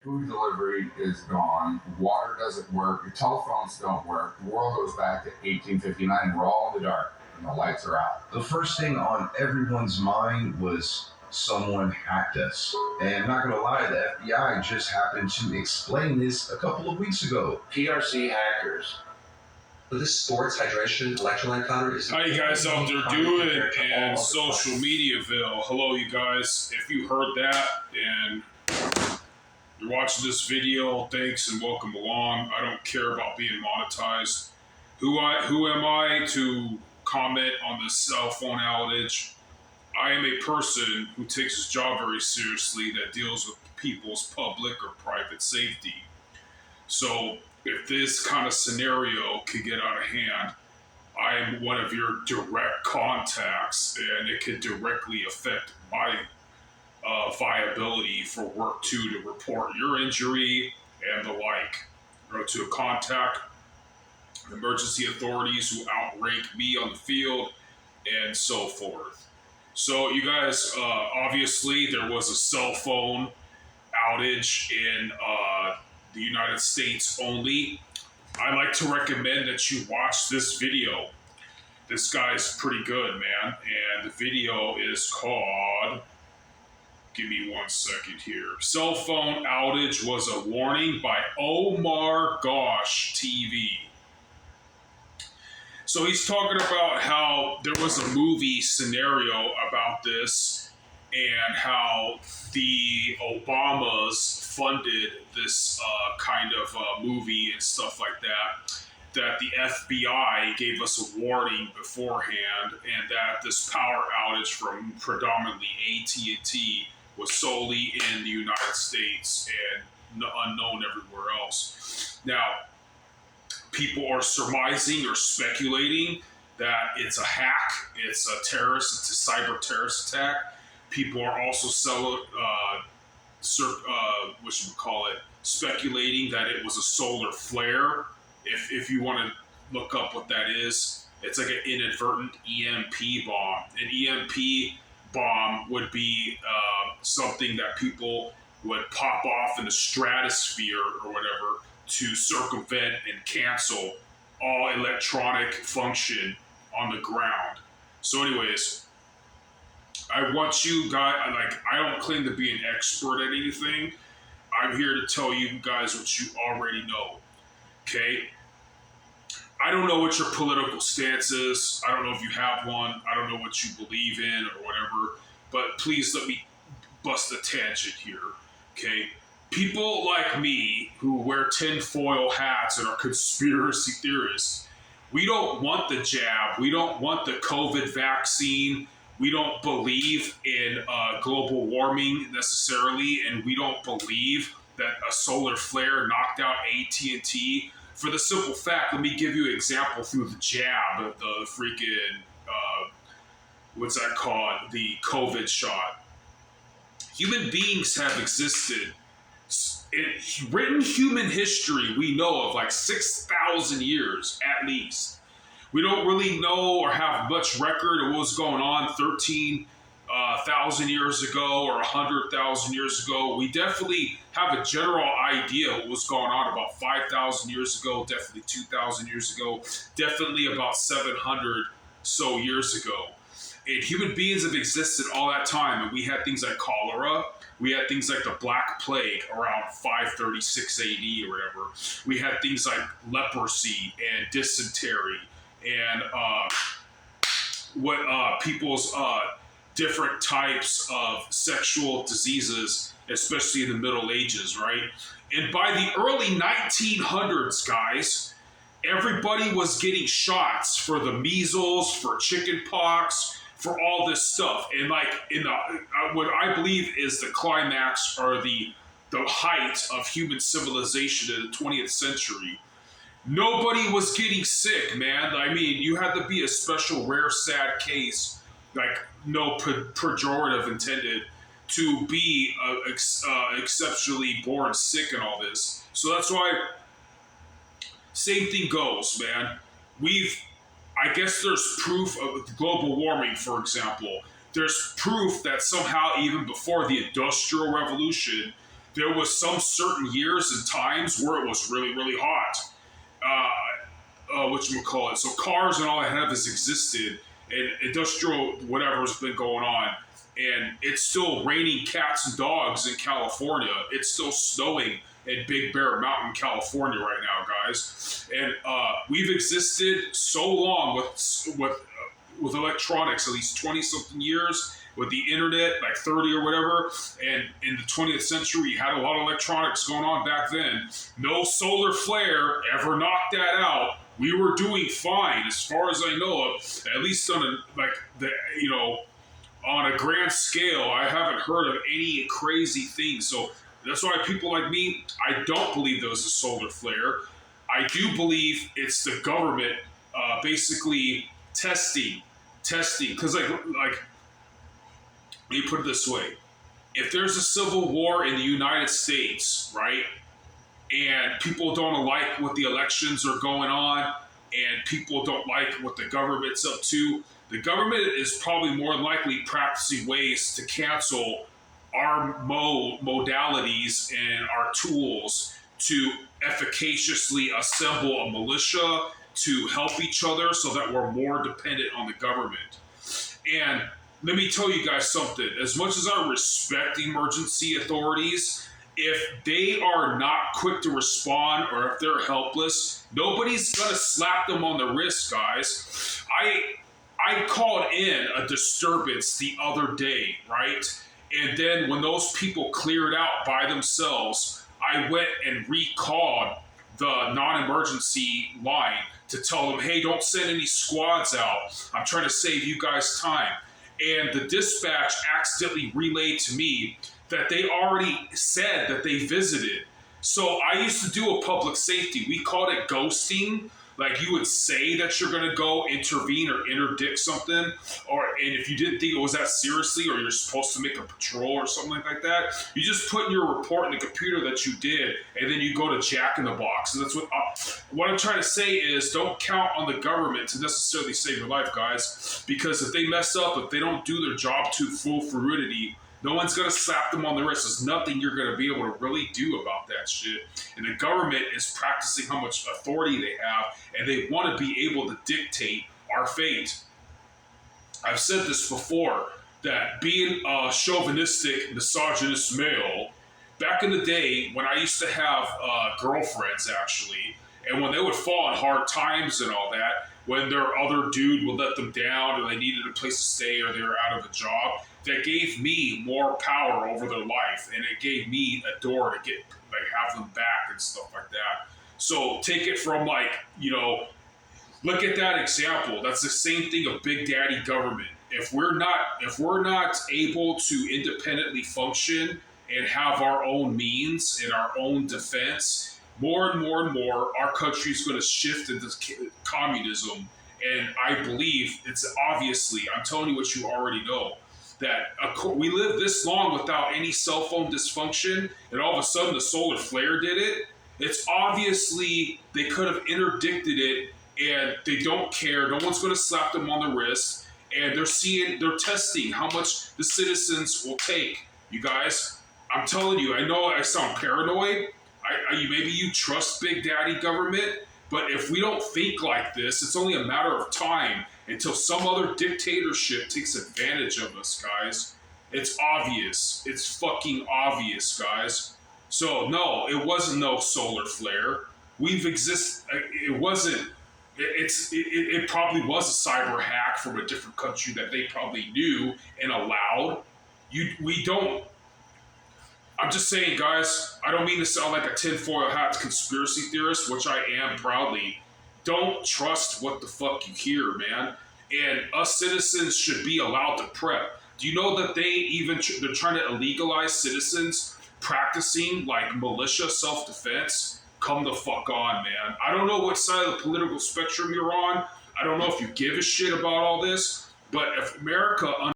food delivery is gone, water doesn't work, your telephones don't work, the world goes back to 1859 and we're all in the dark and the lights are out. The first thing on everyone's mind was someone hacked us. And not gonna lie, the FBI just happened to explain this a couple of weeks ago. PRC hackers. But this sports hydration electrolyte powder is... How you guys out there doing in social mediaville? Hello, you guys. If you heard that and you're watching this video, thanks and welcome along. I don't care about being monetized. Who am I to comment on this cell phone outage? I am a person who takes his job very seriously that deals with people's public or private safety. So if this kind of scenario could get out of hand, I'm one of your direct contacts and it could directly affect my viability for work too, to report your injury and the like, or to contact emergency authorities who outrank me on the field and so forth. So you guys, obviously there was a cell phone outage in the United States only. I like to recommend that you watch this video. This guy's pretty good, man. And the video is called, give me 1 second here. Cell phone outage was a warning by Omar Gosh TV. So he's talking about how there was a movie scenario about this and how the Obamas funded this kind of movie and stuff like that the FBI gave us a warning beforehand, and that this power outage from predominantly AT&T was solely in the United States and unknown everywhere else. Now, people are surmising or speculating that it's a hack, it's a terrorist, it's a cyber terrorist attack. People are also speculating that it was a solar flare. If you want to look up what that is, it's like an inadvertent EMP bomb. An EMP bomb would be something that people would pop off in the stratosphere or whatever to circumvent and cancel all electronic function on the ground. So anyways, I want you guys, I don't claim to be an expert at anything. I'm here to tell you guys what you already know, okay? I don't know what your political stance is. I don't know if you have one. I don't know what you believe in or whatever, but please let me bust a tangent here, okay? People like me who wear tinfoil hats and are conspiracy theorists, we don't want the jab. We don't want the COVID vaccine. We don't believe in global warming necessarily, and we don't believe that a solar flare knocked out AT&T. For the simple fact, let me give you an example through the jab, the freaking, what's that called? The COVID shot. Human beings have existed. In written human history, we know of like 6,000 years at least. We don't really know or have much record of what was going on 13,000 years ago or 100,000 years ago. We definitely have a general idea of what was going on about 5,000 years ago, definitely 2,000 years ago, definitely about 700 so years ago. And human beings have existed all that time, and we had things like cholera. We had things like the Black Plague around 536 AD or whatever. We had things like leprosy and dysentery and people's different types of sexual diseases, especially in the Middle Ages, right? And by the early 1900s, guys, everybody was getting shots for the measles, for chicken pox, for all this stuff. And like in the what I believe is the climax or the height of human civilization in the 20th century, nobody was getting sick, man. I mean, you had to be a special rare sad case, like no pejorative intended, to be exceptionally born sick and all this. So that's why same thing goes, man. I guess there's proof of global warming, for example. There's proof that somehow even before the Industrial Revolution, there was some certain years and times where it was really, really hot. Whatchamacallit. So cars and all that have has existed, and industrial whatever's been going on, and it's still raining cats and dogs in California. It's still snowing in Big Bear Mountain, California right now, guys. And we've existed so long with electronics, at least 20 something years, with the internet, like 30 or whatever. And in the 20th century, you had a lot of electronics going on back then. No solar flare ever knocked that out. We were doing fine, as far as I know of, at least on on a grand scale. I haven't heard of any crazy things. So that's why people like me, I don't believe there was a solar flare. I do believe it's the government basically testing, because like let me put it this way: if there's a civil war in the United States, right, and people don't like what the elections are going on, and people don't like what the government's up to, the government is probably more likely practicing ways to cancel our modalities and our tools to efficaciously assemble a militia to help each other so that we're more dependent on the government. And let me tell you guys something. As much as I respect emergency authorities, if they are not quick to respond or if they're helpless, nobody's going to slap them on the wrist, guys. I called in a disturbance the other day, right? And then when those people cleared out by themselves, I went and recalled the non-emergency line to tell them, hey, don't send any squads out. I'm trying to save you guys time. And the dispatch accidentally relayed to me that they already said that they visited. So I used to do a public safety. We called it ghosting. Like, you would say that you're going to go intervene or interdict something, and if you didn't think it was that seriously, or you're supposed to make a patrol or something like that, you just put in your report in the computer that you did, and then you go to Jack in the Box. And that's what I'm trying to say is, don't count on the government to necessarily save your life, guys, because if they mess up, if they don't do their job to full fluidity, no one's going to slap them on the wrist. There's nothing you're going to be able to really do about that shit. And the government is practicing how much authority they have, and they want to be able to dictate our fate. I've said this before, that being a chauvinistic, misogynist male, back in the day when I used to have girlfriends, actually, and when they would fall on hard times and all that, when their other dude would let them down, or they needed a place to stay, or they were out of a job, that gave me more power over their life, and it gave me a door to get, have them back and stuff like that. So take it from look at that example. That's the same thing of Big Daddy government. If we're not able to independently function and have our own means and our own defense, more and more and more, our country is going to shift into communism. And I believe it's obviously, I'm telling you what you already know, that we lived this long without any cell phone dysfunction, and all of a sudden the solar flare did it. It's obviously they could have interdicted it, and they don't care. No one's going to slap them on the wrist, and they're testing how much the citizens will take. You guys, I'm telling you, I know I sound paranoid. Maybe you trust Big Daddy government, but if we don't think like this, it's only a matter of time until some other dictatorship takes advantage of us, guys. It's obvious. It's fucking obvious, guys. So no, it wasn't no solar flare. It wasn't. It probably was a cyber hack from a different country that they probably knew and allowed. We don't. I'm just saying, guys, I don't mean to sound like a tinfoil hat conspiracy theorist, which I am proudly. Don't trust what the fuck you hear, man. And us citizens should be allowed to prep. Do you know that they're trying to illegalize citizens practicing like militia self-defense? Come the fuck on, man. I don't know what side of the political spectrum you're on. I don't know if you give a shit about all this, but if America